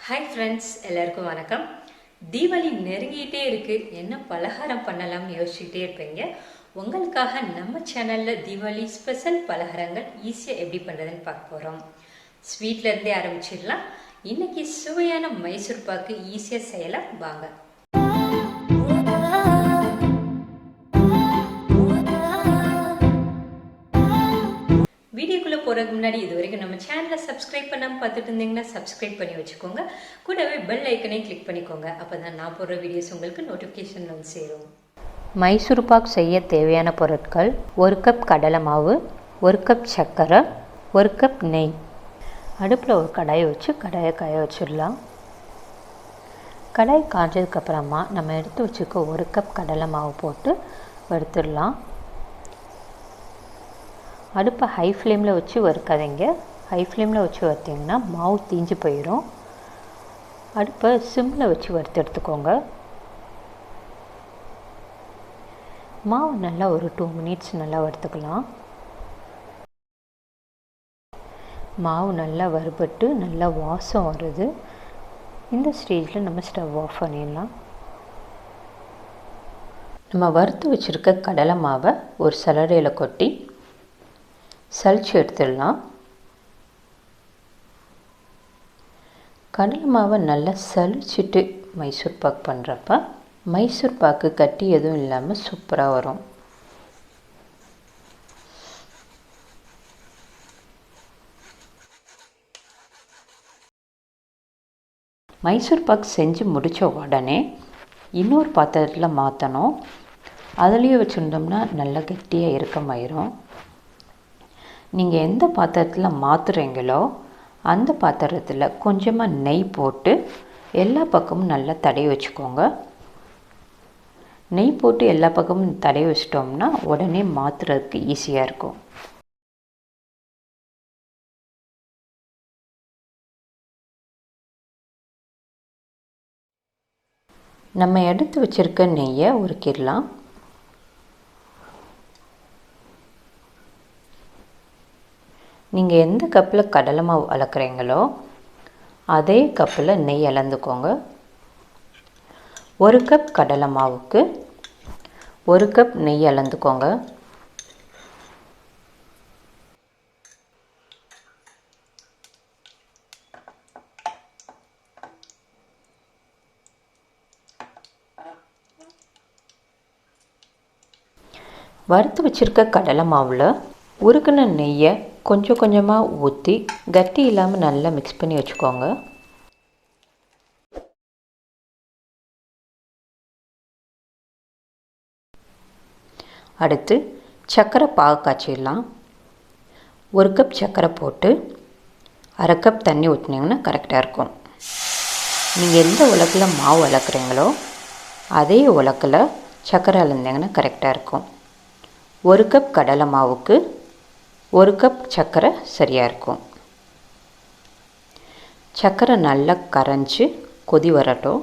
Hi friends, எல்லாருக்கும் வணக்கம். தீபாவளி நெருங்கிட்டே இருக்கு, என்ன பலகாரம் பண்ணலாம்னு யோசிச்சுட்டே இருப்பீங்க. உங்களுக்காக நம்ம சேனல்ல தீபாவளி ஸ்பெஷல் பலகாரங்கள் ஈஸியாக எப்படி பண்ணுறதுன்னு பார்க்க போகிறோம். ஸ்வீட்ல இருந்தே ஆரம்பிச்சிடலாம். இன்னைக்கு சுவையான மைசூர் பாக்கு ஈஸியாக செய்யலாம் வாங்க. வீடியோக்குள்ளே போகிறதுக்கு முன்னாடி இது வரைக்கும் நம்ம சேனலை சப்ஸ்கிரைப் பண்ணாமல் பார்த்துட்டு இருந்தீங்கன்னா சப்ஸ்கிரைப் பண்ணி வச்சுக்கோங்க. கூடவே பெல் ஐக்கனையும் கிளிக் பண்ணிக்கோங்க. அப்போ தான் நான் போடுற வீடியோஸ் உங்களுக்கு நோட்டிஃபிகேஷன் வந்து சேரும். மைசூர் பாக் செய்ய தேவையான பொருட்கள்: 1 கப் கடலை மாவு, 1 கப் சர்க்கரை, 1 கப் நெய். அடுப்பில் ஒரு கடாயை வச்சு கடாயை காய வச்சிடலாம். கடாய் காய்ஞ்சதுக்கப்புறமா நம்ம எடுத்து வச்சுக்க 1 கப் கடலை மாவு போட்டு வறுத்துடலாம். அடுப்பை ஹை ஃப்ளேமில் வச்சு வறுக்காதீங்க. ஹை ஃப்ளேமில் வச்சு வறுத்திங்கன்னா மாவு தீஞ்சு போயிடும். அடுப்பை சிம்மில் வச்சு வறுத்து எடுத்துக்கோங்க. மாவு நல்லா ஒரு 2 மினிட்ஸ் நல்லா வறுத்துக்கலாம். மாவு நல்லா வறுபட்டு நல்லா வாசம் வருது. இந்த ஸ்டேஜில் நம்ம ஸ்டவ் ஆஃப் பண்ணிடலாம். நம்ம வறுத்து வச்சுருக்க கடலை மாவை ஒரு சலடையில் கொட்டி சலிச்சு எடுத்துடலாம். கடலை மாவை நல்லா சலிச்சுட்டு மைசூர் பாக் பண்ணுறப்ப மைசூர் பாக்கு கட்டி எதுவும் இல்லாமல் சூப்பராக வரும். மைசூர் பாக் செஞ்சு முடித்த உடனே இன்னொரு பாத்திரத்தில் மாற்றணும். அதுலேயே வச்சுருந்தோம்னா நல்லா கெட்டியாக இறுக்கமாயிரும். நீங்கள் எந்த பாத்திரத்தில் மாற்றுறீங்களோ அந்த பாத்திரத்தில் கொஞ்சமாக நெய் போட்டு எல்லா பக்கமும் நல்லா தடவி வச்சுக்கோங்க. நெய் போட்டு எல்லா பக்கமும் தடவி வச்சிட்டோம்னா உடனே மாற்றுறதுக்கு ஈஸியாக இருக்கும். நம்ம எடுத்து வச்சுருக்க நெய்யை உருக்கிடலாம். நீங்கள் எந்த கப்பில் கடலை மாவு அளக்குறீங்களோ அதே கப்பில் நெய் அளந்துக்கோங்க. 1 கப் கடலை மாவுக்கு 1 கப் நெய் அளந்துக்கோங்க. வறுத்து வச்சுருக்க கடலை மாவில் உருக்கின நெய்யை கொஞ்சம் கொஞ்சமாக ஊற்றி கட்டி இல்லாமல் நல்லா மிக்ஸ் பண்ணி வச்சுக்கோங்க. அடுத்து சர்க்கரை பாகு காய்ச்சிடலாம். 1 கப் சர்க்கரை போட்டு 1/2 கப் தண்ணி ஊற்றினீங்கன்னா கரெக்டாக இருக்கும். நீங்கள் எந்த உலக்கில் மாவு வளர்க்குறீங்களோ அதே உலக்கில் சர்க்கரை அளந்தீங்கன்னா கரெக்டாக இருக்கும். 1 கப் கடலை மாவுக்கு 1 கப் சர்க்கரை சரியாக இருக்கும். சர்க்கரை நல்லா கரைஞ்சி கொதி வரட்டும்.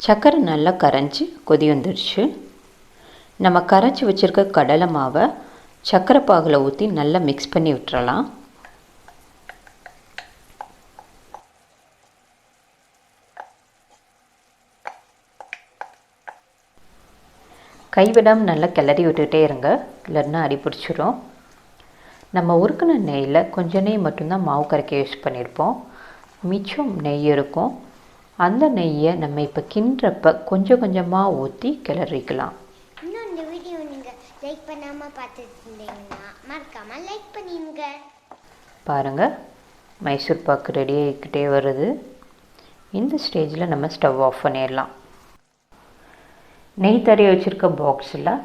சர்க்கரை நல்லா கரைஞ்சி கொதி வந்துடுச்சு. நம்ம கரைச்சி வச்சுருக்க கடலை மாவை சர்க்கரை பாகில் ஊற்றி நல்லா மிக்ஸ் பண்ணி விட்டுறலாம். கைவிடாமல் நல்லா கிளறி விட்டுகிட்டே இருங்க, இல்லைன்னா அடி பிடிச்சிடும். நம்ம உருக்கின நெய்யில் கொஞ்சம் நெய் மட்டும்தான் மாவு கரைக்க யூஸ் பண்ணியிருப்போம். மிச்சம் நெய் இருக்கும். அந்த நெய்யை நம்ம இப்போ கிண்டுறப்ப கொஞ்சம் கொஞ்சமாக ஊற்றி கிளறிக்கலாம். இன்னும் இந்த வீடியோ நீங்கள் லைக் பண்ணாமல் பார்த்துட்டு இருந்தீங்கன்னா மறக்காமல் லைக் பண்ணிடுங்க. பாருங்கள், மைசூர் பாக்கு ரெடி ஆகிக்கிட்டே வருது. இந்த ஸ்டேஜில் நம்ம ஸ்டவ் ஆஃப் பண்ணிடலாம். நெய் தடவி வச்சுருக்க பாக்ஸில்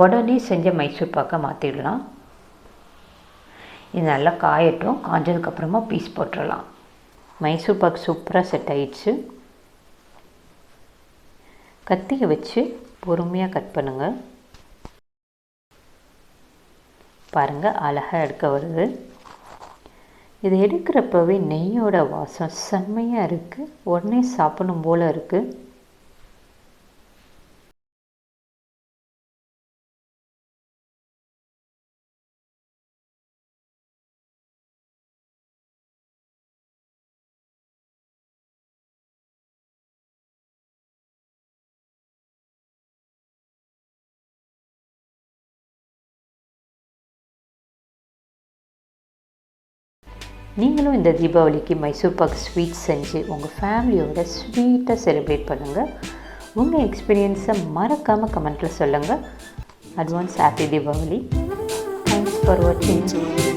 உடனே செஞ்ச மைசூர் பாக்கை மாற்றிடலாம். இது நல்லா காயட்டும். காஞ்சதுக்கப்புறமா பீஸ் போட்டுடலாம். மைசூர் பாக் சூப்பராக செட் ஆகிடுச்சு. கத்தியை வச்சு பொறுமையாக கட் பண்ணுங்கள். பாருங்கள், அழகாக எடுக்க வருது. இது எடுக்கிறப்பவே நெய்யோட வாசம் செம்மையாக இருக்குது. உடனே சாப்பிடணும் போல் இருக்குது. நீங்களும் இந்த தீபாவளிக்கு மைசூர் பாக் ஸ்வீட் செஞ்சு உங்கள் ஃபேமிலியோட ஸ்வீட்டாக செலிப்ரேட் பண்ணுங்கள். உங்கள் எக்ஸ்பீரியன்ஸை மறக்காமல் கமெண்ட்டில் சொல்லுங்கள். Advance happy Deepavali. Thanks for வாட்சிங்.